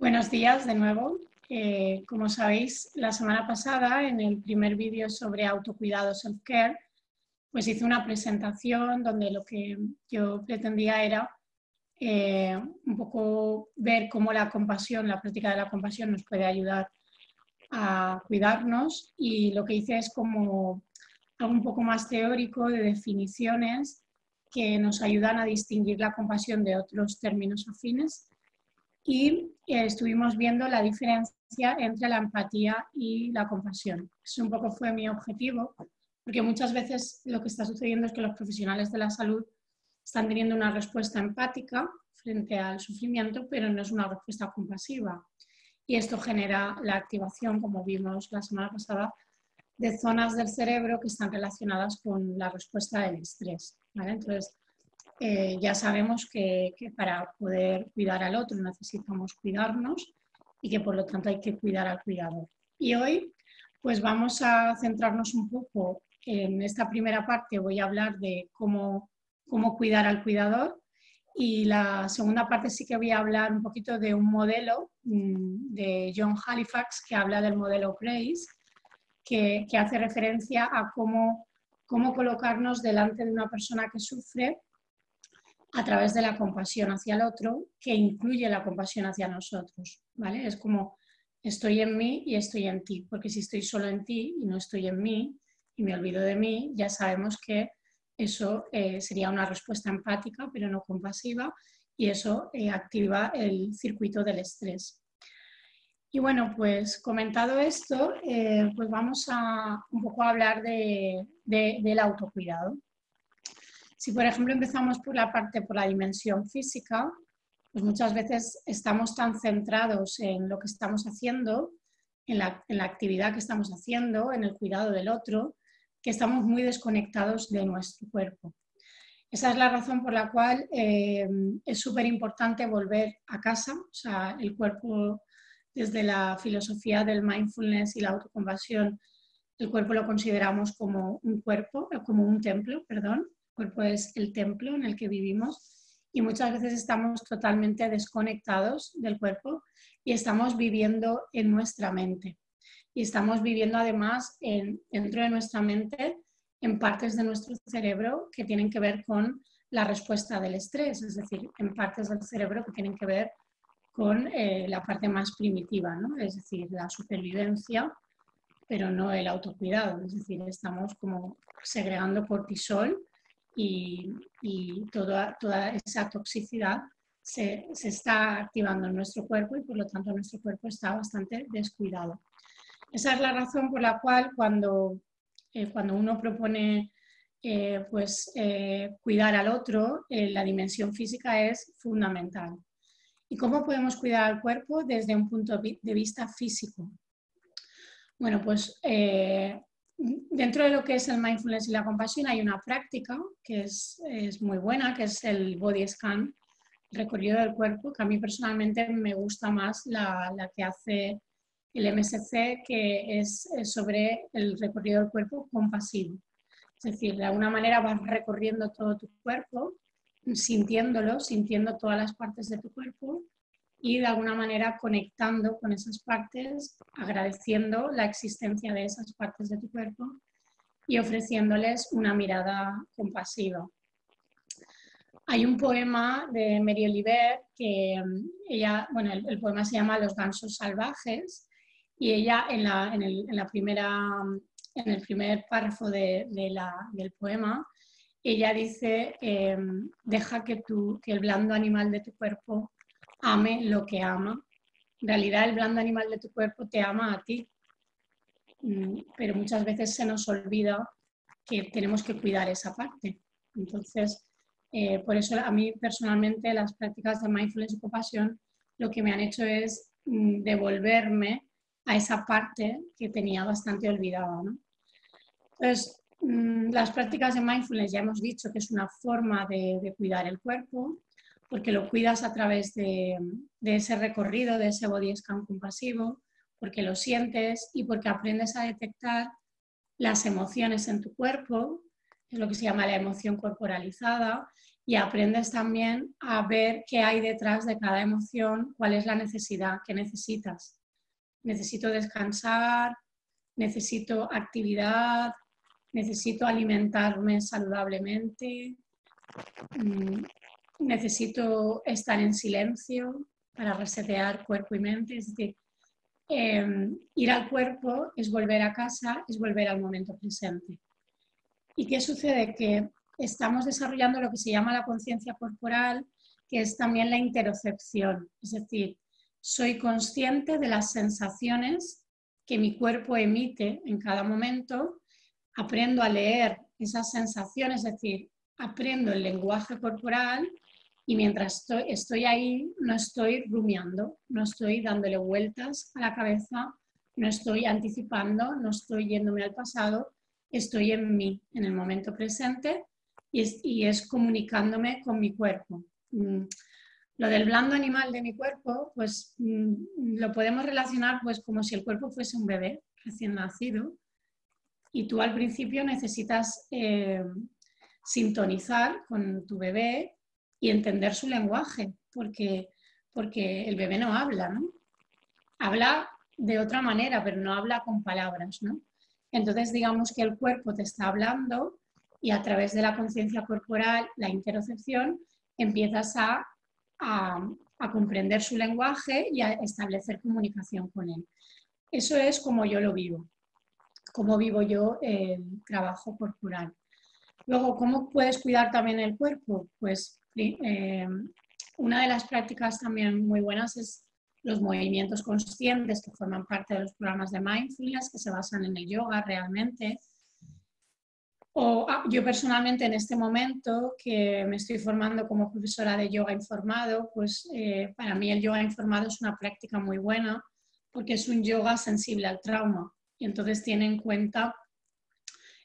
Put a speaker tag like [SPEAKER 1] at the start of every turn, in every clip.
[SPEAKER 1] Buenos días de nuevo. Como sabéis, la semana pasada en el primer vídeo sobre autocuidado self-care, pues hice una presentación donde lo que yo pretendía era un poco ver cómo la compasión, la práctica de la compasión nos puede ayudar a cuidarnos, y lo que hice es como algo un poco más teórico de definiciones que nos ayudan a distinguir la compasión de otros términos afines. Y estuvimos viendo la diferencia entre la empatía y la compasión. Eso un poco fue mi objetivo, porque muchas veces lo que está sucediendo es que los profesionales de la salud están teniendo una respuesta empática frente al sufrimiento, pero no es una respuesta compasiva. Y esto genera la activación, como vimos la semana pasada, de zonas del cerebro que están relacionadas con la respuesta del estrés, ¿vale? Entonces, ya sabemos que para poder cuidar al otro necesitamos cuidarnos y que por lo tanto hay que cuidar al cuidador. Y hoy pues vamos a centrarnos un poco en esta primera parte. Voy a hablar de cómo cuidar al cuidador, y la segunda parte sí que voy a hablar un poquito de un modelo de John Halifax que habla del modelo Grace, que hace referencia a cómo colocarnos delante de una persona que sufre a través de la compasión hacia el otro, que incluye la compasión hacia nosotros, ¿vale? Es como estoy en mí y estoy en ti, porque si estoy solo en ti y no estoy en mí y me olvido de mí, ya sabemos que eso sería una respuesta empática, pero no compasiva, y eso activa el circuito del estrés. Y bueno, pues comentado esto, pues vamos a un poco a hablar del autocuidado. Si, por ejemplo, empezamos por la dimensión física, pues muchas veces estamos tan centrados en lo que estamos haciendo, en la actividad que estamos haciendo, en el cuidado del otro, que estamos muy desconectados de nuestro cuerpo. Esa es la razón por la cual es súper importante volver a casa. O sea, el cuerpo, desde la filosofía del mindfulness y la autocompasión, el cuerpo lo consideramos como un cuerpo, como un templo, perdón. El cuerpo es el templo en el que vivimos, y muchas veces estamos totalmente desconectados del cuerpo y estamos viviendo en nuestra mente. Y estamos viviendo además dentro de nuestra mente en partes de nuestro cerebro que tienen que ver con la respuesta del estrés, es decir, en partes del cerebro que tienen que ver con la parte más primitiva, ¿no? Es decir, la supervivencia, pero no el autocuidado. Es decir, estamos como segregando cortisol y toda esa toxicidad se está activando en nuestro cuerpo, y por lo tanto nuestro cuerpo está bastante descuidado. Esa es la razón por la cual cuando uno propone cuidar al otro, la dimensión física es fundamental. ¿Y cómo podemos cuidar al cuerpo desde un punto de vista físico? Bueno, pues dentro de lo que es el mindfulness y la compasión hay una práctica que es muy buena, que es el body scan, el recorrido del cuerpo, que a mí personalmente me gusta más la que hace el MSC, que es sobre el recorrido del cuerpo compasivo. Es decir, de alguna manera vas recorriendo todo tu cuerpo, sintiéndolo, sintiendo todas las partes de tu cuerpo, y de alguna manera conectando con esas partes, agradeciendo la existencia de esas partes de tu cuerpo y ofreciéndoles una mirada compasiva. Hay un poema de Mary Oliver que ella, bueno, el poema se llama Los gansos salvajes, y ella en el primer párrafo del poema, ella dice, deja que el blando animal de tu cuerpo ame lo que ama. En realidad el blando animal de tu cuerpo te ama a ti, pero muchas veces se nos olvida que tenemos que cuidar esa parte. Entonces, por eso a mí personalmente las prácticas de mindfulness y compasión lo que me han hecho es devolverme a esa parte que tenía bastante olvidada, ¿no? Entonces, las prácticas de mindfulness ya hemos dicho que es una forma de cuidar el cuerpo, porque lo cuidas a través de ese recorrido, de ese body scan compasivo, porque lo sientes y porque aprendes a detectar las emociones en tu cuerpo, es lo que se llama la emoción corporalizada, y aprendes también a ver qué hay detrás de cada emoción, cuál es la necesidad que necesitas. Necesito descansar, necesito actividad, necesito alimentarme saludablemente, necesito estar en silencio para resetear cuerpo y mente. Es decir, ir al cuerpo es volver a casa, es volver al momento presente. ¿Y qué sucede? Que estamos desarrollando lo que se llama la conciencia corporal, que es también la interocepción. Es decir, soy consciente de las sensaciones que mi cuerpo emite en cada momento, aprendo a leer esas sensaciones, es decir, aprendo el lenguaje corporal y mientras estoy ahí no estoy rumiando, no estoy dándole vueltas a la cabeza, no estoy anticipando, no estoy yéndome al pasado, estoy en mí, en el momento presente y es comunicándome con mi cuerpo. Lo del blando animal de mi cuerpo, pues lo podemos relacionar pues como si el cuerpo fuese un bebé recién nacido y tú al principio necesitas sintonizar con tu bebé y entender su lenguaje, porque el bebé no habla, ¿no? Habla de otra manera, pero no habla con palabras, ¿no? Entonces digamos que el cuerpo te está hablando y a través de la conciencia corporal, la interocepción, empiezas a comprender su lenguaje y a establecer comunicación con él. Eso es como yo lo vivo, como vivo yo el trabajo corporal. Luego, ¿cómo puedes cuidar también el cuerpo? Pues una de las prácticas también muy buenas es los movimientos conscientes que forman parte de los programas de mindfulness, que se basan en el yoga realmente. Yo personalmente en este momento que me estoy formando como profesora de yoga informado, pues para mí el yoga informado es una práctica muy buena porque es un yoga sensible al trauma y entonces tiene en cuenta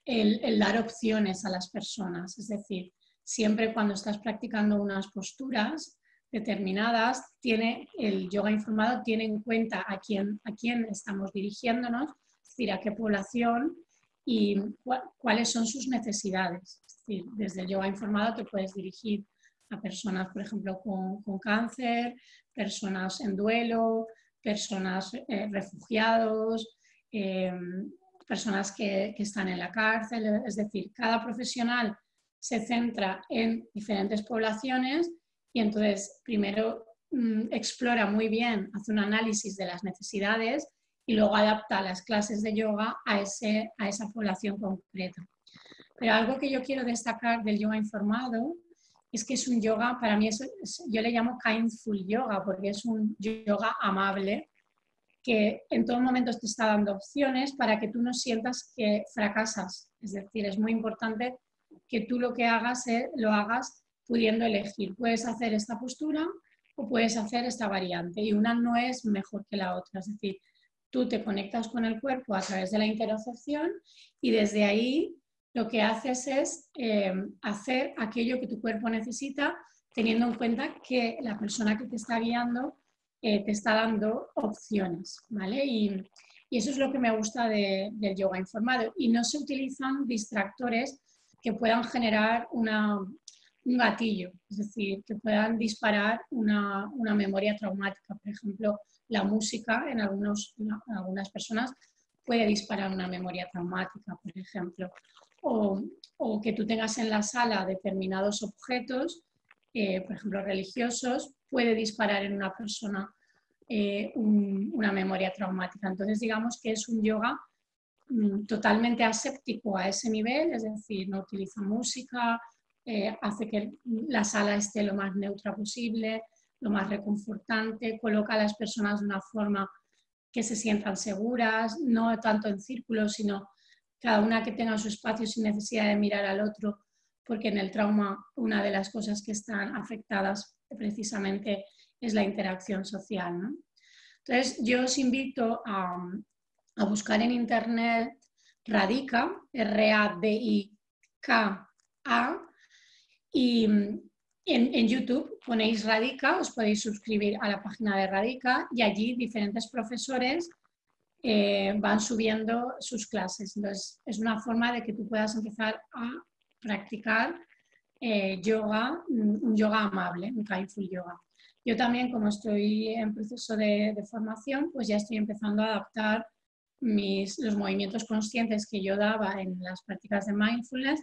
[SPEAKER 1] el dar opciones a las personas. Es decir, siempre cuando estás practicando unas posturas determinadas, el yoga informado tiene en cuenta a quién estamos dirigiéndonos, es decir, a qué población y cuáles son sus necesidades. Es decir, desde el yoga informado te puedes dirigir a personas, por ejemplo, con cáncer, personas en duelo, personas refugiados, personas que están en la cárcel. Es decir, cada profesional se centra en diferentes poblaciones y entonces primero explora muy bien, hace un análisis de las necesidades y luego adapta las clases de yoga a esa población concreta. Pero algo que yo quiero destacar del yoga informado es que es un yoga, para mí yo le llamo kindful yoga porque es un yoga amable que en todo momento te está dando opciones para que tú no sientas que fracasas. Es decir, es muy importante que tú lo que hagas lo hagas pudiendo elegir. Puedes hacer esta postura o puedes hacer esta variante y una no es mejor que la otra. Es decir, tú te conectas con el cuerpo a través de la interocepción y desde ahí lo que haces es hacer aquello que tu cuerpo necesita teniendo en cuenta que la persona que te está guiando te está dando opciones, ¿vale? Y eso es lo que me gusta del yoga informado. Y no se utilizan distractores que puedan generar un gatillo, es decir, que puedan disparar una memoria traumática. Por ejemplo, la música en algunas personas puede disparar una memoria traumática, por ejemplo. O que tú tengas en la sala determinados objetos, por ejemplo, religiosos, puede disparar en una persona una memoria traumática. Entonces, digamos que es un yoga totalmente aséptico a ese nivel, es decir, no utiliza música, hace que la sala esté lo más neutra posible, lo más reconfortante, coloca a las personas de una forma que se sientan seguras, no tanto en círculos, sino cada una que tenga su espacio sin necesidad de mirar al otro, porque en el trauma una de las cosas que están afectadas precisamente es la interacción social, ¿no? Entonces, yo os invito a buscar en internet Radika, R-A-D-I-K-A, y en YouTube ponéis Radika, os podéis suscribir a la página de Radika y allí diferentes profesores van subiendo sus clases. Entonces, es una forma de que tú puedas empezar a practicar yoga, un yoga amable, un mindful yoga. Yo también, como estoy en proceso de formación, pues ya estoy empezando a adaptar los movimientos conscientes que yo daba en las prácticas de mindfulness,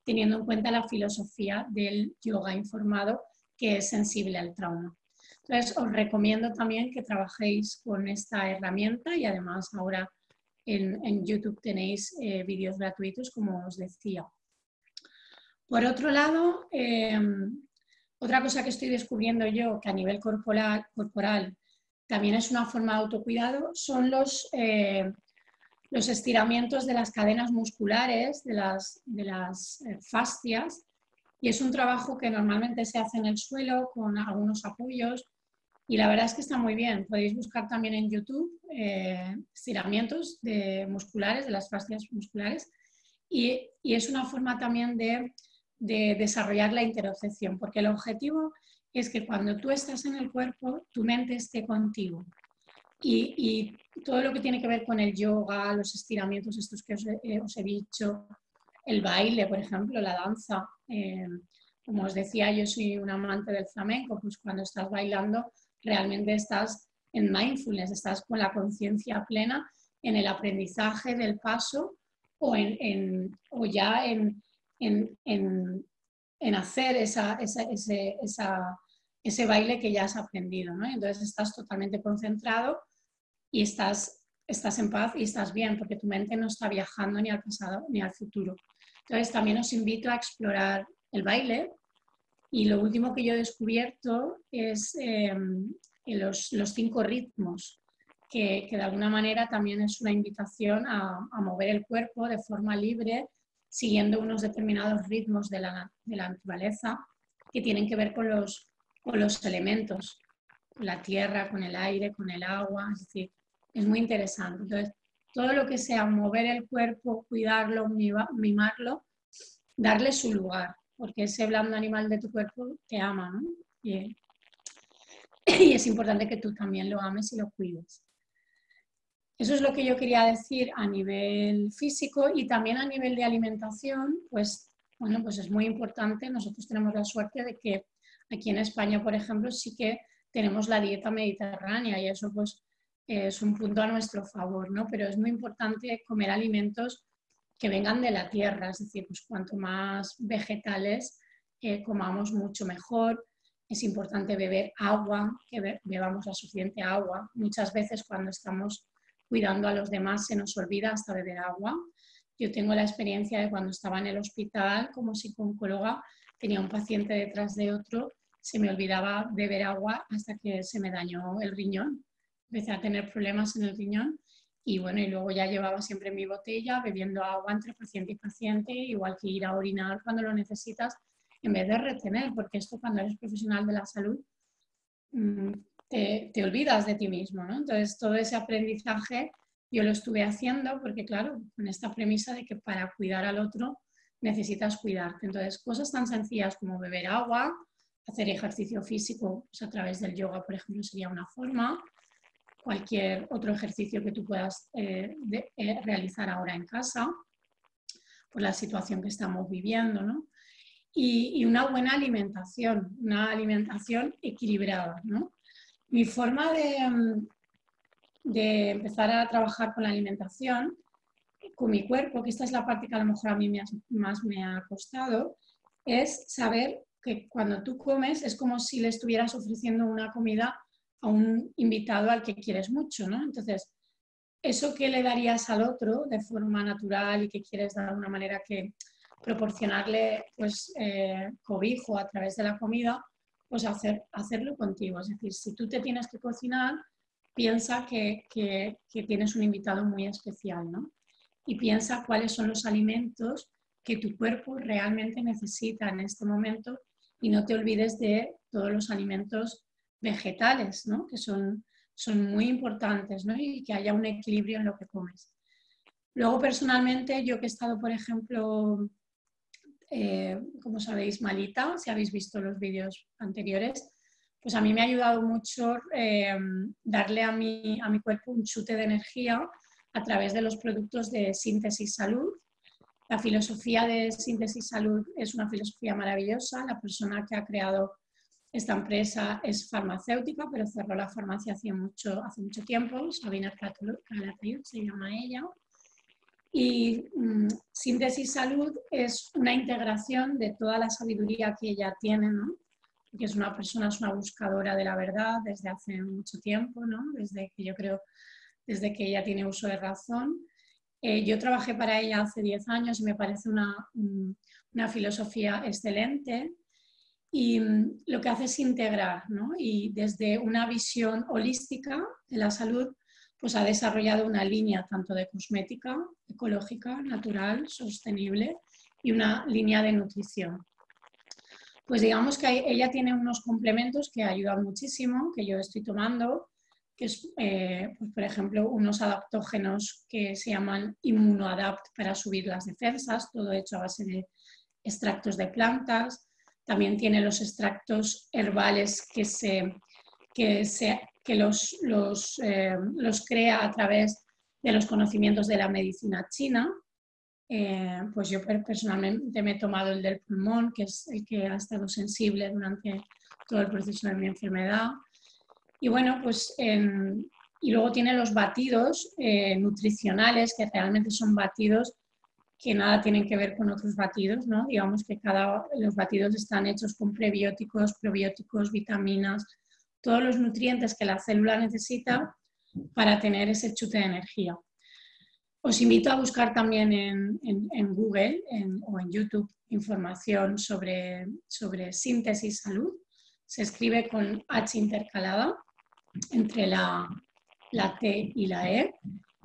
[SPEAKER 1] teniendo en cuenta la filosofía del yoga informado, que es sensible al trauma. Entonces, os recomiendo también que trabajéis con esta herramienta y además ahora en YouTube tenéis vídeos gratuitos, como os decía. Por otro lado, otra cosa que estoy descubriendo yo, que a nivel corporal también es una forma de autocuidado, son los estiramientos de las cadenas musculares, de las fascias, y es un trabajo que normalmente se hace en el suelo con algunos apoyos, y la verdad es que está muy bien. Podéis buscar también en YouTube estiramientos musculares, de las fascias musculares, y es una forma también de desarrollar la interocepción, porque el objetivo es que cuando tú estás en el cuerpo, tu mente esté contigo. Y todo lo que tiene que ver con el yoga, los estiramientos estos que os he dicho, el baile, por ejemplo, la danza. Como os decía, yo soy un amante del flamenco, pues cuando estás bailando realmente estás en mindfulness, estás con la conciencia plena en el aprendizaje del paso o ya en hacer ese baile que ya has aprendido, ¿no? Entonces estás totalmente concentrado y estás en paz y estás bien, porque tu mente no está viajando ni al pasado ni al futuro. Entonces también os invito a explorar el baile, y lo último que yo he descubierto es los 5 ritmos, que de alguna manera también es una invitación a mover el cuerpo de forma libre, siguiendo unos determinados ritmos de la naturaleza que tienen que ver con los elementos, con la tierra, con el aire, con el agua, es decir, es muy interesante. Entonces, todo lo que sea mover el cuerpo, cuidarlo, mimarlo, darle su lugar, porque ese blando animal de tu cuerpo te ama, ¿no? Y es importante que tú también lo ames y lo cuides. Eso es lo que yo quería decir a nivel físico, y también a nivel de alimentación, pues, bueno, pues es muy importante. Nosotros tenemos la suerte de que aquí en España, por ejemplo, sí que tenemos la dieta mediterránea, y eso pues es un punto a nuestro favor, ¿no? Pero es muy importante comer alimentos que vengan de la tierra, es decir, pues cuanto más vegetales comamos, mucho mejor. Es importante beber agua, que bebamos la suficiente agua. Muchas veces cuando estamos cuidando a los demás se nos olvida hasta beber agua. Yo tengo la experiencia de cuando estaba en el hospital como psicooncóloga, tenía un paciente detrás de otro, se me olvidaba beber agua hasta que se me dañó el riñón. Empecé a tener problemas en el riñón. Y bueno, y luego ya llevaba siempre mi botella, bebiendo agua entre paciente y paciente, igual que ir a orinar cuando lo necesitas, en vez de retener, porque esto cuando eres profesional de la salud te olvidas de ti mismo, ¿no? Entonces todo ese aprendizaje yo lo estuve haciendo porque claro, con esta premisa de que para cuidar al otro necesitas cuidarte. Entonces cosas tan sencillas como beber agua, hacer ejercicio físico, pues a través del yoga, por ejemplo, sería una forma. Cualquier otro ejercicio que tú puedas realizar ahora en casa, por la situación que estamos viviendo, ¿no? Y una buena alimentación, una alimentación equilibrada, ¿no? Mi forma de empezar a trabajar con la alimentación, con mi cuerpo, que esta es la parte que a lo mejor a mí más me ha costado, es saber que cuando tú comes es como si le estuvieras ofreciendo una comida a un invitado al que quieres mucho, ¿no? Entonces, eso que le darías al otro de forma natural y que quieres de alguna manera que proporcionarle pues, cobijo a través de la comida, pues hacerlo contigo. Es decir, si tú te tienes que cocinar, piensa que tienes un invitado muy especial, ¿no? Y piensa cuáles son los alimentos que tu cuerpo realmente necesita en este momento, y no te olvides de todos los alimentos vegetales, ¿no? Que son muy importantes, ¿no? Y que haya un equilibrio en lo que comes. Luego, personalmente, yo que he estado, por ejemplo, como sabéis, malita, si habéis visto los vídeos anteriores, pues a mí me ha ayudado mucho darle a mi cuerpo un chute de energía a través de los productos de Síntesis Salud, La filosofía de Síntesis Salud es una filosofía maravillosa. La persona que ha creado esta empresa es farmacéutica, pero cerró la farmacia hace mucho tiempo. Sabina Calatayud se llama ella. Y Síntesis Salud es una integración de toda la sabiduría que ella tiene, ¿no? Porque es una persona, es una buscadora de la verdad desde hace mucho tiempo, ¿no? Desde que ella tiene uso de razón. Yo trabajé para ella hace 10 años y me parece una filosofía excelente. Y lo que hace es integrar, ¿no? Y desde una visión holística de la salud, pues ha desarrollado una línea tanto de cosmética, ecológica, natural, sostenible y una línea de nutrición. Pues digamos que ella tiene unos complementos que ayudan muchísimo, que yo estoy tomando, que es, pues por ejemplo, unos adaptógenos que se llaman Immunoadapt para subir las defensas, todo hecho a base de extractos de plantas. También tiene los extractos herbales que los crea a través de los conocimientos de la medicina china. Pues yo personalmente me he tomado el del pulmón, que es el que ha estado sensible durante todo el proceso de mi enfermedad. Y bueno, pues y luego tiene los batidos nutricionales, que realmente son batidos que nada tienen que ver con otros batidos, ¿no? Digamos que los batidos están hechos con prebióticos, probióticos, vitaminas, todos los nutrientes que la célula necesita para tener ese chute de energía. Os invito a buscar también en Google o en YouTube información sobre Síntesis Salud. Se escribe con H intercalada entre la T y la E,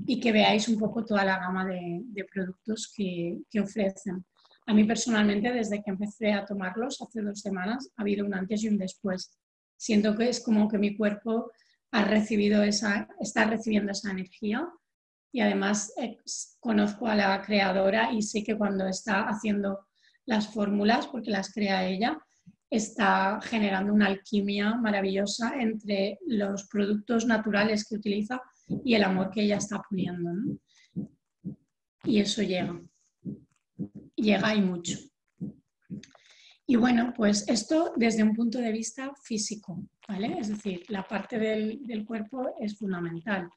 [SPEAKER 1] y que veáis un poco toda la gama de productos que ofrecen. A mí personalmente, desde que empecé a tomarlos hace 2 semanas, ha habido un antes y un después. Siento que es como que mi cuerpo está recibiendo esa energía, y además conozco a la creadora y sé que cuando está haciendo las fórmulas, porque las crea ella, está generando una alquimia maravillosa entre los productos naturales que utiliza y el amor que ella está poniendo, ¿no? Y eso llega y mucho. Y bueno, pues esto desde un punto de vista físico, ¿vale? Es decir, la parte del cuerpo es fundamental,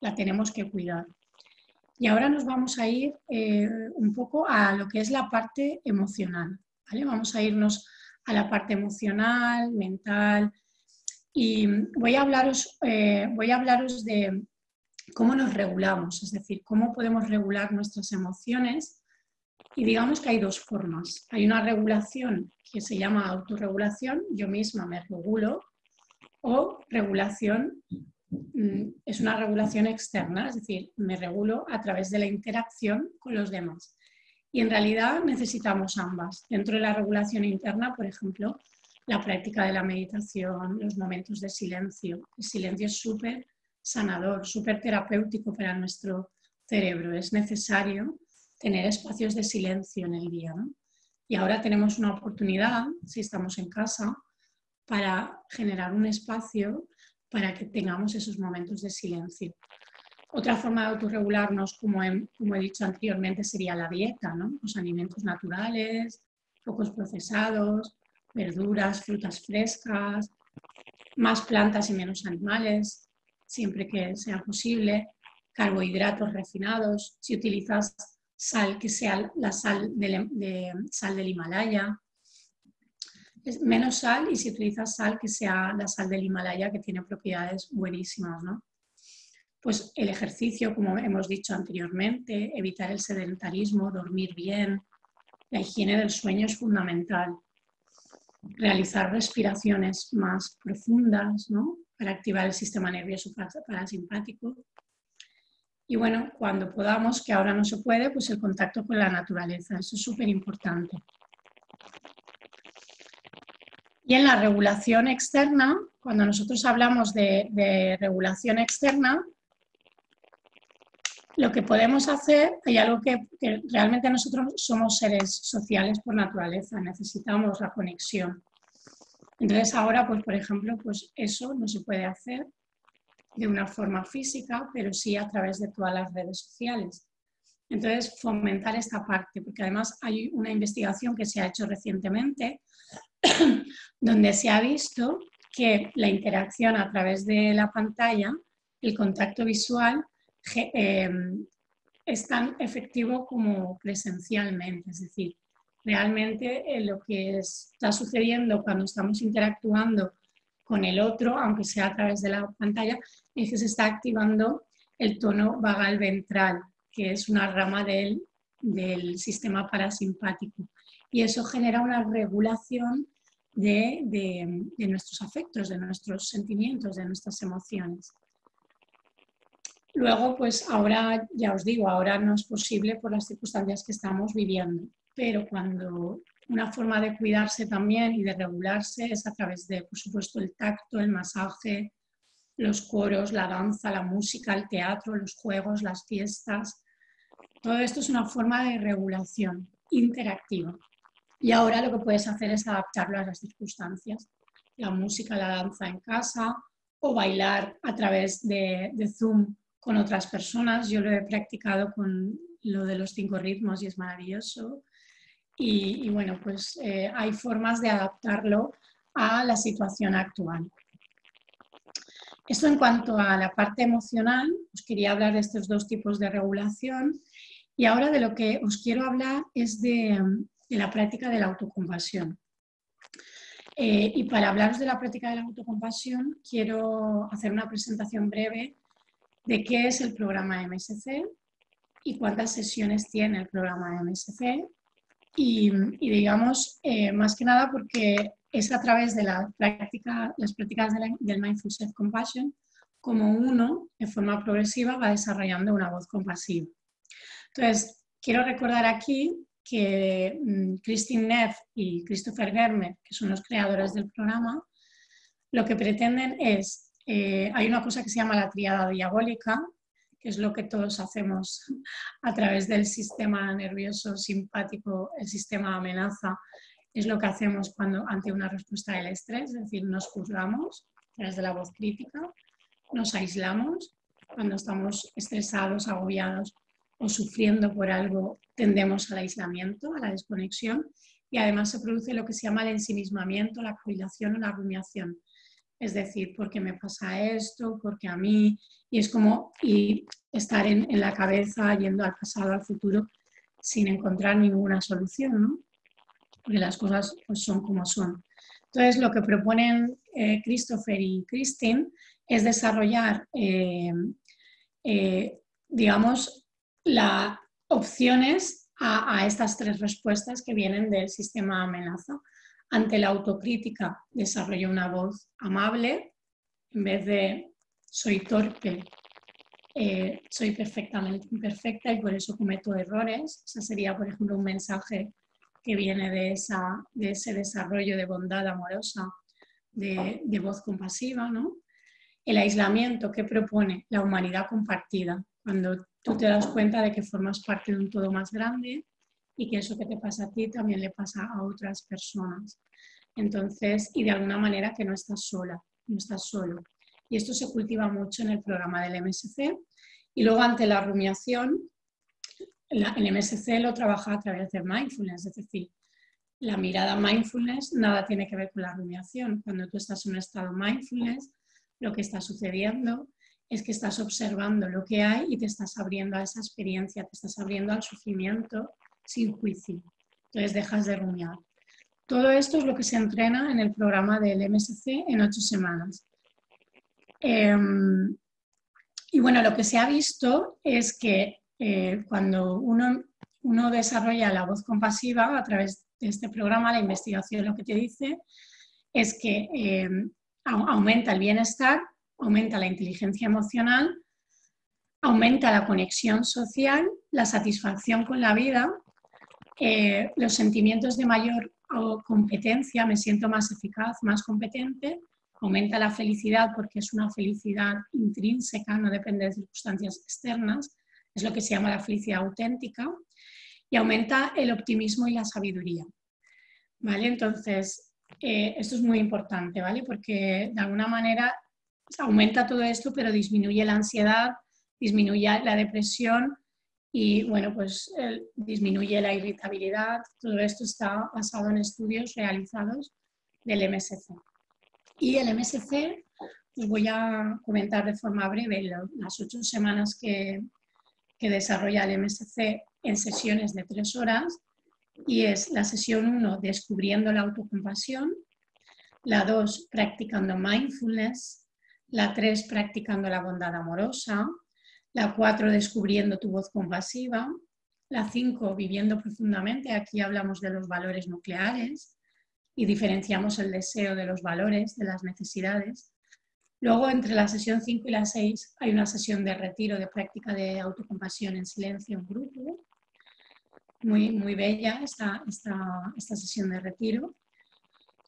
[SPEAKER 1] la tenemos que cuidar. Y ahora nos vamos a ir un poco a lo que es la parte emocional, ¿vale? Vamos a irnos a la parte emocional, mental, y voy a hablaros de cómo nos regulamos, es decir, cómo podemos regular nuestras emociones. Y digamos que hay 2 formas. Hay una regulación que se llama autorregulación, yo misma me regulo, o regulación, es una regulación externa, es decir, me regulo a través de la interacción con los demás. Y en realidad necesitamos ambas. Dentro de la regulación interna, por ejemplo, la práctica de la meditación, los momentos de silencio. El silencio es súper sanador, súper terapéutico para nuestro cerebro. Es necesario tener espacios de silencio en el día, ¿no? Y ahora tenemos una oportunidad, si estamos en casa, para generar un espacio para que tengamos esos momentos de silencio. Otra forma de autorregularnos, como he dicho anteriormente, sería la dieta, ¿no? Los alimentos naturales, pocos procesados, verduras, frutas frescas, más plantas y menos animales, siempre que sea posible, carbohidratos refinados, si utilizas sal, que sea la sal del Himalaya, menos sal, y si utilizas sal, que sea la sal del Himalaya, que tiene propiedades buenísimas, ¿no? Pues el ejercicio, como hemos dicho anteriormente, evitar el sedentarismo, dormir bien, la higiene del sueño es fundamental. Realizar respiraciones más profundas, ¿no? Para activar el sistema nervioso parasimpático. Y bueno, cuando podamos, que ahora no se puede, pues el contacto con la naturaleza, eso es súper importante. Y en la regulación externa, cuando nosotros hablamos de regulación externa, lo que podemos hacer, hay algo que realmente nosotros somos seres sociales por naturaleza, necesitamos la conexión. Entonces ahora, pues por ejemplo, pues eso no se puede hacer de una forma física, pero sí a través de todas las redes sociales. Entonces, fomentar esta parte, porque además hay una investigación que se ha hecho recientemente donde se ha visto que la interacción a través de la pantalla, el contacto visual, es tan efectivo como presencialmente. Es decir, realmente lo que está sucediendo cuando estamos interactuando con el otro, aunque sea a través de la pantalla, es que se está activando el tono vagal ventral, que es una rama del sistema parasimpático. Y eso genera una regulación de nuestros afectos, de nuestros sentimientos, de nuestras emociones. Luego, pues ahora, ya os digo, ahora no es posible por las circunstancias que estamos viviendo, pero cuando una forma de cuidarse también y de regularse es a través de, por supuesto, el tacto, el masaje, los coros, la danza, la música, el teatro, los juegos, las fiestas. Todo esto es una forma de regulación interactiva. Y ahora lo que puedes hacer es adaptarlo a las circunstancias. La música, la danza en casa o bailar a través de Zoom con otras personas. Yo lo he practicado con lo de los 5 ritmos y es maravilloso. Y bueno, pues hay formas de adaptarlo a la situación actual. Esto en cuanto a la parte emocional, os quería hablar de estos 2 tipos de regulación y ahora de lo que os quiero hablar es de la práctica de la autocompasión. Y para hablaros de la práctica de la autocompasión quiero hacer una presentación breve de qué es el programa MSC y cuántas sesiones tiene el programa MSC y digamos, más que nada porque es a través de las prácticas del Mindful Self-Compassion como uno, de forma progresiva, va desarrollando una voz compasiva. Entonces, quiero recordar aquí que Kristin Neff y Christopher Germer, que son los creadores del programa, lo que pretenden es, hay una cosa que se llama la tríada diabólica, que es lo que todos hacemos a través del sistema nervioso simpático, el sistema amenaza, es lo que hacemos cuando ante una respuesta del estrés, es decir, nos juzgamos a través de la voz crítica, nos aislamos, cuando estamos estresados, agobiados o sufriendo por algo, tendemos al aislamiento, a la desconexión, y además se produce lo que se llama el ensimismamiento, la cavilación o la rumiación. Es decir, ¿por qué me pasa esto? ¿Por qué a mí? Y es como estar en la cabeza, yendo al pasado, al futuro, sin encontrar ninguna solución, ¿no? Porque las cosas pues, son como son. Entonces, lo que proponen Christopher y Kristin es desarrollar, digamos, las opciones a estas 3 respuestas que vienen del sistema amenaza. Ante la autocrítica, desarrollo una voz amable, en vez de soy torpe, soy perfectamente imperfecta y por eso cometo errores. Ese sería, por ejemplo, un mensaje que viene de ese desarrollo de bondad amorosa, de voz compasiva, ¿no? El aislamiento, ¿qué propone? La humanidad compartida. Cuando tú te das cuenta de que formas parte de un todo más grande y que eso que te pasa a ti también le pasa a otras personas. Entonces, y de alguna manera que no estás sola, no estás solo. Y esto se cultiva mucho en el programa del MSC. Y luego ante la rumiación, el MSC lo trabaja a través de mindfulness, es decir, la mirada mindfulness nada tiene que ver con la rumiación. Cuando tú estás en un estado mindfulness, lo que está sucediendo es que estás observando lo que hay y te estás abriendo a esa experiencia, te estás abriendo al sufrimiento sin juicio. Entonces dejas de rumiar. Todo esto es lo que se entrena en el programa del MSC en 8 semanas. Y bueno, lo que se ha visto es que cuando uno desarrolla la voz compasiva a través de este programa, la investigación lo que te dice es que aumenta el bienestar, aumenta la inteligencia emocional, aumenta la conexión social, la satisfacción con la vida, los sentimientos de mayor competencia, me siento más eficaz, más competente, aumenta la felicidad porque es una felicidad intrínseca, no depende de circunstancias externas, es lo que se llama la felicidad auténtica, y aumenta el optimismo y la sabiduría. ¿Vale? Entonces, esto es muy importante, ¿vale? Porque de alguna manera aumenta todo esto, pero disminuye la ansiedad, disminuye la depresión y bueno, pues disminuye la irritabilidad. Todo esto está basado en estudios realizados del MSC. Y el MSC, os voy a comentar de forma breve las 8 semanas que desarrolla el MSC en sesiones de 3 horas, y es la sesión 1, descubriendo la autocompasión, la 2, practicando mindfulness, la 3, practicando la bondad amorosa, la 4, descubriendo tu voz compasiva, la 5, viviendo profundamente, aquí hablamos de los valores nucleares y diferenciamos el deseo de los valores, de las necesidades. Luego, entre la sesión 5 y la 6, hay una sesión de retiro de práctica de autocompasión en silencio en grupo. Muy, muy bella esta sesión de retiro.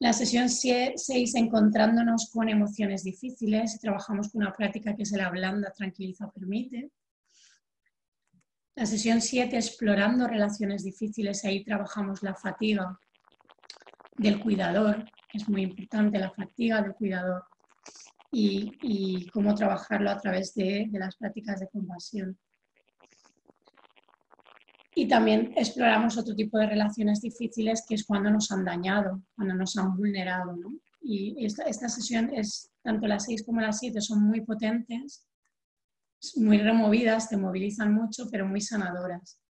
[SPEAKER 1] La sesión 6, encontrándonos con emociones difíciles, trabajamos con una práctica que es el ablanda, tranquiliza, permite. La sesión 7, explorando relaciones difíciles, ahí trabajamos la fatiga del cuidador, que es muy importante, la fatiga del cuidador, y cómo trabajarlo a través de las prácticas de compasión. Y también exploramos otro tipo de relaciones difíciles, que es cuando nos han dañado, cuando nos han vulnerado, ¿no? Y esta sesión, tanto las 6 como las 7 son muy potentes, muy removidas, te movilizan mucho, pero muy sanadoras.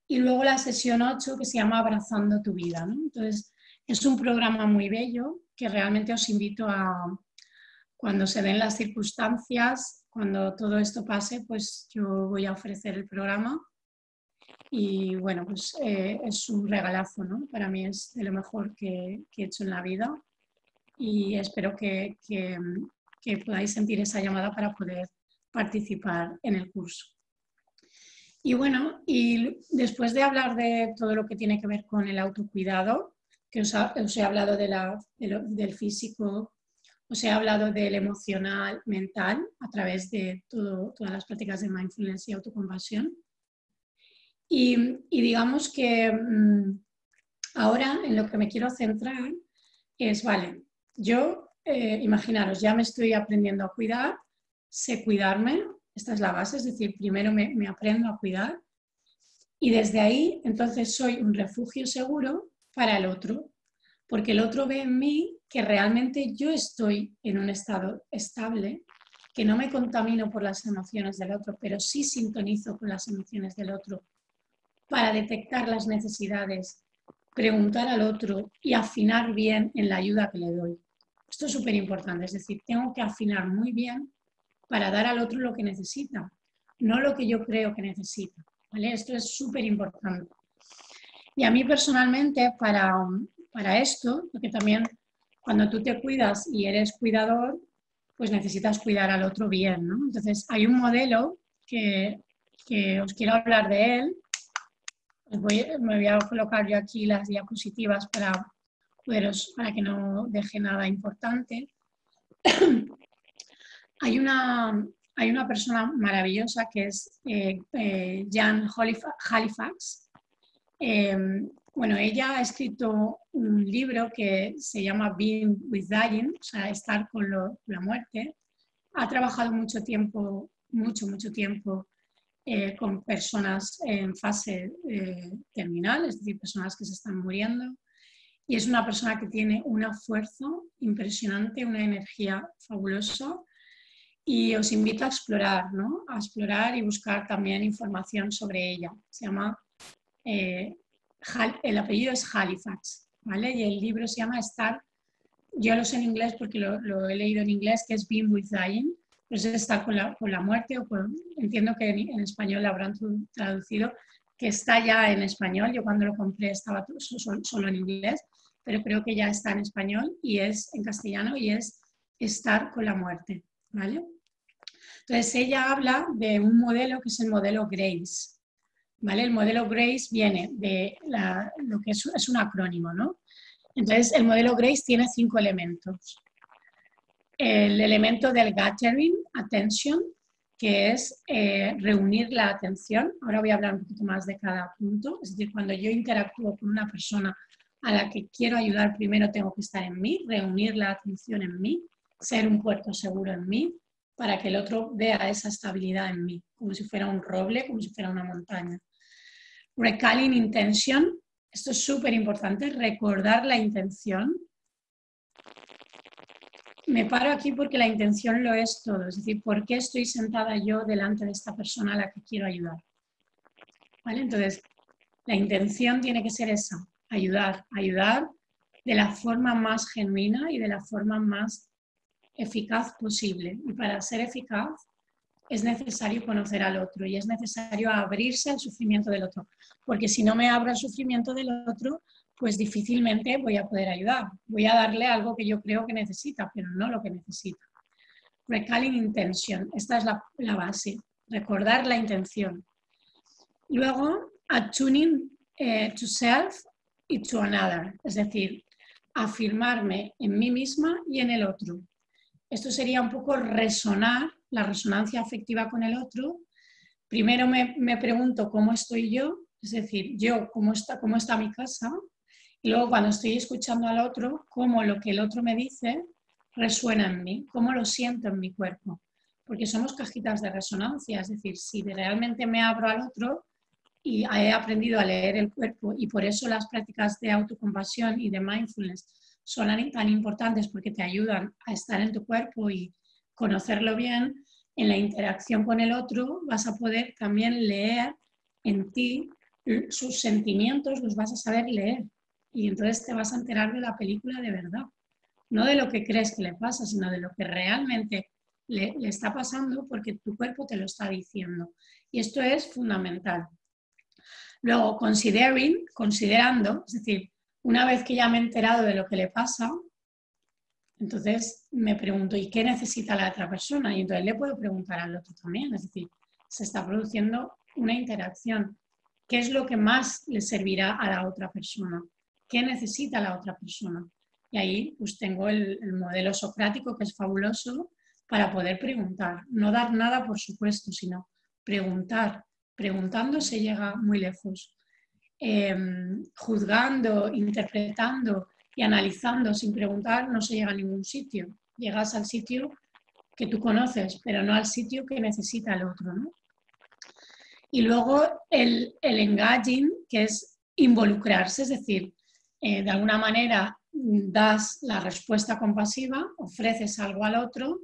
[SPEAKER 1] Y luego la sesión 8, que se llama Abrazando tu vida, ¿no? Entonces, es un programa muy bello que realmente os invito a, cuando se den las circunstancias, cuando todo esto pase, pues yo voy a ofrecer el programa. Y bueno, pues es un regalazo, ¿no? Para mí es de lo mejor que he hecho en la vida, y espero que podáis sentir esa llamada para poder participar en el curso. Y bueno, y después de hablar de todo lo que tiene que ver con el autocuidado, que os he hablado del físico, os he hablado del emocional, mental, a través de todas las prácticas de mindfulness y autocompasión. Y digamos que ahora en lo que me quiero centrar es, vale, yo, imaginaros, ya me estoy aprendiendo a cuidar, sé cuidarme, esta es la base, es decir, primero me aprendo a cuidar, y desde ahí entonces soy un refugio seguro para el otro, porque el otro ve en mí que realmente yo estoy en un estado estable, que no me contamino por las emociones del otro, pero sí sintonizo con las emociones del otro para detectar las necesidades, preguntar al otro y afinar bien en la ayuda que le doy. Esto es súper importante, es decir, tengo que afinar muy bien para dar al otro lo que necesita, no lo que yo creo que necesita, ¿vale? Esto es súper importante. Y a mí personalmente, para esto, porque también cuando tú te cuidas y eres cuidador, pues necesitas cuidar al otro bien, ¿no? Entonces, hay un modelo que os quiero hablar de él. Me voy a colocar yo aquí las diapositivas para que no deje nada importante. Hay una persona maravillosa que es Jan Halifax. Bueno, ella ha escrito un libro que se llama Being with Dying, o sea, estar con la muerte. Ha trabajado mucho tiempo con personas en fase terminal, es decir, personas que se están muriendo. Y es una persona que tiene una fuerza impresionante, una energía fabulosa. Y os invito a explorar, ¿no? A explorar y buscar también información sobre ella. Se llama, el apellido es Halifax, ¿vale? Y el libro se llama Estar, yo lo sé en inglés porque lo he leído en inglés, que es Being with Dying, pues es estar con la muerte, entiendo que en español lo habrán traducido, que está ya en español. Yo cuando lo compré estaba solo en inglés, pero creo que ya está en español y es en castellano, y es estar con la muerte, ¿vale? Entonces ella habla de un modelo que es el modelo GRACE, ¿vale? El modelo GRACE viene de lo que es un acrónimo, ¿no? Entonces el modelo GRACE tiene 5 elementos. El elemento del gathering, attention, que es reunir la atención. Ahora voy a hablar un poquito más de cada punto. Es decir, cuando yo interactúo con una persona a la que quiero ayudar, primero tengo que estar en mí, reunir la atención en mí, ser un puerto seguro en mí. para que el otro vea esa estabilidad en mí, como si fuera un roble, como si fuera una montaña. Recalling intention, esto es súper importante, recordar la intención. Me paro aquí porque la intención lo es todo, es decir, ¿por qué estoy sentada yo delante de esta persona a la que quiero ayudar? ¿Vale? Entonces, la intención tiene que ser esa, ayudar de la forma más genuina y de la forma más eficaz posible. Y para ser eficaz es necesario conocer al otro y es necesario abrirse al sufrimiento del otro, porque si no me abro al sufrimiento del otro, pues difícilmente voy a poder ayudar. Voy a darle algo que yo creo que necesita, pero no lo que necesita. Recalling intention, esta es la base, recordar la intención. Luego, attuning to self y to another, es decir, afirmarme en mí misma y en el otro. Esto sería un poco resonar, la resonancia afectiva con el otro. Primero me pregunto cómo estoy yo, es decir, yo cómo está mi casa, y luego cuando estoy escuchando al otro, cómo lo que el otro me dice resuena en mí, cómo lo siento en mi cuerpo. Porque somos cajitas de resonancia, es decir, si realmente me abro al otro y he aprendido a leer el cuerpo, y por eso las prácticas de autocompasión y de mindfulness son tan importantes porque te ayudan a estar en tu cuerpo y conocerlo bien, en la interacción con el otro vas a poder también leer en ti sus sentimientos, los vas a saber leer y entonces te vas a enterar de la película de verdad, no de lo que crees que le pasa, sino de lo que realmente le está pasando porque tu cuerpo te lo está diciendo y esto es fundamental. Luego, considerando, es decir, una vez que ya me he enterado de lo que le pasa, entonces me pregunto, ¿y qué necesita la otra persona? Y entonces le puedo preguntar al otro también, es decir, se está produciendo una interacción. ¿Qué es lo que más le servirá a la otra persona? ¿Qué necesita la otra persona? Y ahí pues tengo el modelo socrático que es fabuloso para poder preguntar. No dar nada por supuesto, sino preguntar. Preguntando se llega muy lejos. Juzgando, interpretando y analizando sin preguntar no se llega a ningún sitio. Llegas al sitio que tú conoces, pero no al sitio que necesita el otro, ¿no? Y luego el engaging, que es involucrarse, es decir, de alguna manera das la respuesta compasiva, ofreces algo al otro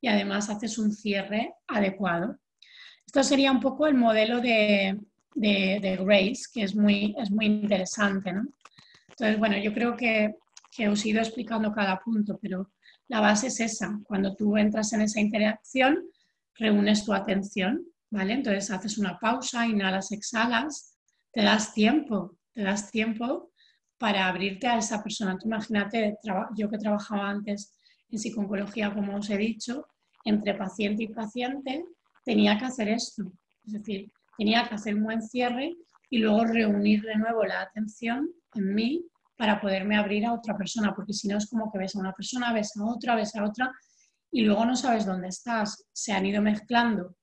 [SPEAKER 1] y además haces un cierre adecuado. Esto sería un poco el modelo de Grace, que es muy interesante, ¿no? Entonces, bueno, yo creo que os he ido explicando cada punto, pero la base es esa. Cuando tú entras en esa interacción, reúnes tu atención, ¿vale? Entonces haces una pausa, inhalas, exhalas, te das tiempo para abrirte a esa persona. Tú imagínate, yo que trabajaba antes en psicología, como os he dicho, entre paciente y paciente, tenía que hacer esto. Es decir, tenía que hacer un buen cierre y luego reunir de nuevo la atención en mí para poderme abrir a otra persona, porque si no es como que ves a una persona, ves a otra y luego no sabes dónde estás. Se han ido mezclando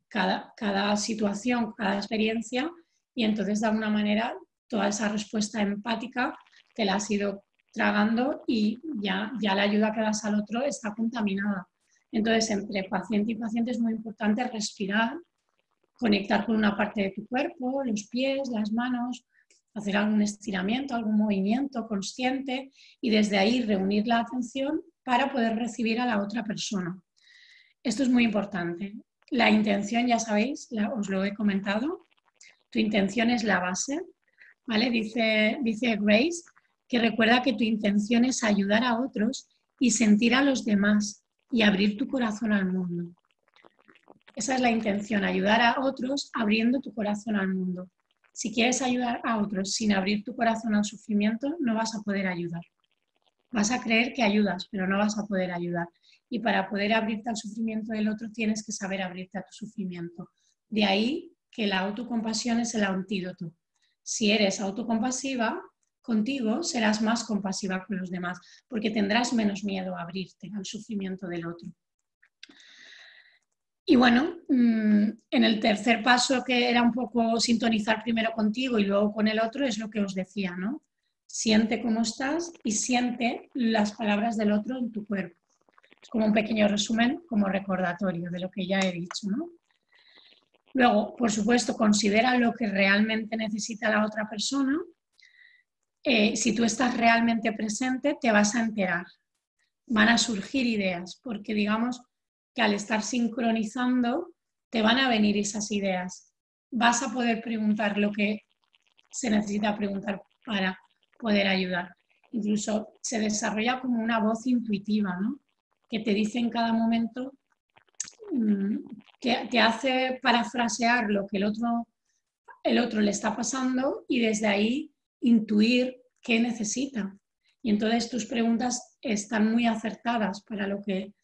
[SPEAKER 1] cada situación, cada experiencia y entonces de alguna manera toda esa respuesta empática te la has ido tragando y ya la ayuda que das al otro está contaminada. Entonces, entre paciente y paciente es muy importante respirar, conectar con una parte de tu cuerpo, los pies, las manos, hacer algún estiramiento, algún movimiento consciente y desde ahí reunir la atención para poder recibir a la otra persona. Esto es muy importante. La intención, ya sabéis, os lo he comentado, tu intención es la base, ¿vale? Dice Grace que recuerda que tu intención es ayudar a otros y sentir a los demás y abrir tu corazón al mundo. Esa es la intención, ayudar a otros abriendo tu corazón al mundo. Si quieres ayudar a otros sin abrir tu corazón al sufrimiento, no vas a poder ayudar. Vas a creer que ayudas, pero no vas a poder ayudar. Y para poder abrirte al sufrimiento del otro, tienes que saber abrirte a tu sufrimiento. De ahí que la autocompasión es el antídoto. Si eres autocompasiva contigo, serás más compasiva con los demás, porque tendrás menos miedo a abrirte al sufrimiento del otro. Y bueno, en el tercer paso, que era un poco sintonizar primero contigo y luego con el otro, es lo que os decía, ¿no? Siente cómo estás y siente las palabras del otro en tu cuerpo. Es como un pequeño resumen, como recordatorio de lo que ya he dicho, ¿no? Luego, por supuesto, considera lo que realmente necesita la otra persona. Si tú estás realmente presente, te vas a enterar. Van a surgir ideas, porque digamos que al estar sincronizando, te van a venir esas ideas. Vas a poder preguntar lo que se necesita preguntar para poder ayudar. Incluso se desarrolla como una voz intuitiva, ¿no? Que te dice en cada momento, te hace parafrasear lo que el otro le está pasando y desde ahí intuir qué necesita. Y entonces tus preguntas están muy acertadas para lo que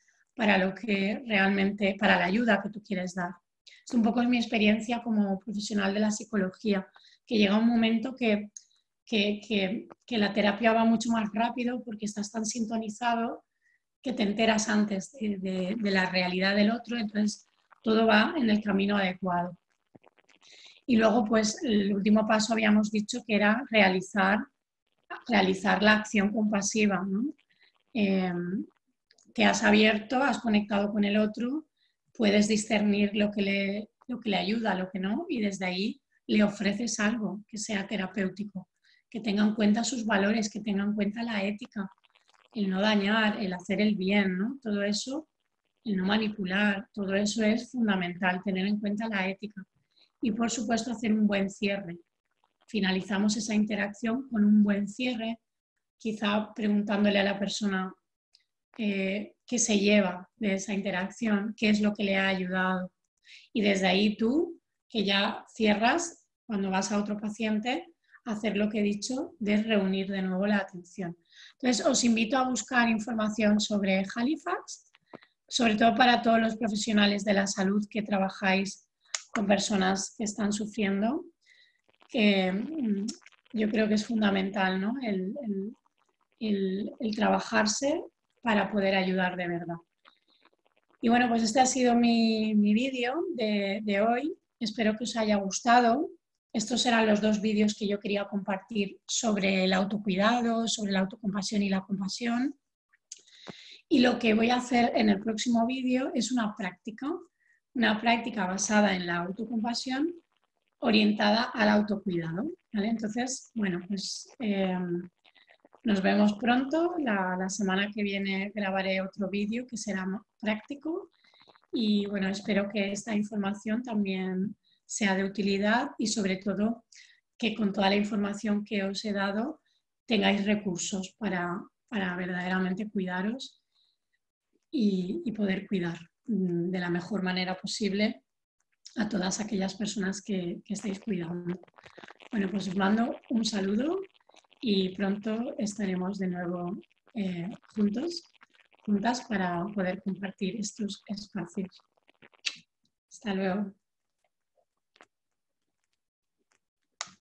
[SPEAKER 1] realmente, para la ayuda que tú quieres dar. Es un poco mi experiencia como profesional de la psicología, que llega un momento que la terapia va mucho más rápido porque estás tan sintonizado que te enteras antes de la realidad del otro, entonces todo va en el camino adecuado. Y luego, pues, el último paso habíamos dicho que era realizar la acción compasiva, ¿no? Te has abierto, has conectado con el otro, puedes discernir lo que le ayuda, lo que no, y desde ahí le ofreces algo que sea terapéutico, que tenga en cuenta sus valores, que tenga en cuenta la ética, el no dañar, el hacer el bien, ¿no? Todo eso, el no manipular, todo eso es fundamental, tener en cuenta la ética. Y por supuesto hacer un buen cierre. Finalizamos esa interacción con un buen cierre, quizá preguntándole a la persona qué se lleva de esa interacción, qué es lo que le ha ayudado. Y desde ahí tú, que ya cierras, cuando vas a otro paciente, hacer lo que he dicho de reunir de nuevo la atención. Entonces, os invito a buscar información sobre Halifax, sobre todo para todos los profesionales de la salud que trabajáis con personas que están sufriendo, que yo creo que es fundamental, ¿no? el trabajarse para poder ayudar de verdad. Y bueno, pues este ha sido mi vídeo de hoy. Espero que os haya gustado. Estos eran los 2 vídeos que yo quería compartir sobre el autocuidado, sobre la autocompasión y la compasión. Y lo que voy a hacer en el próximo vídeo es una práctica basada en la autocompasión orientada al autocuidado, ¿vale? Entonces, bueno, pues nos vemos pronto. La semana que viene grabaré otro vídeo que será práctico y bueno, espero que esta información también sea de utilidad y sobre todo que con toda la información que os he dado tengáis recursos para verdaderamente cuidaros y poder cuidar de la mejor manera posible a todas aquellas personas que estáis cuidando. Bueno, pues os mando un saludo y pronto estaremos de nuevo juntas para poder compartir estos espacios. Hasta luego.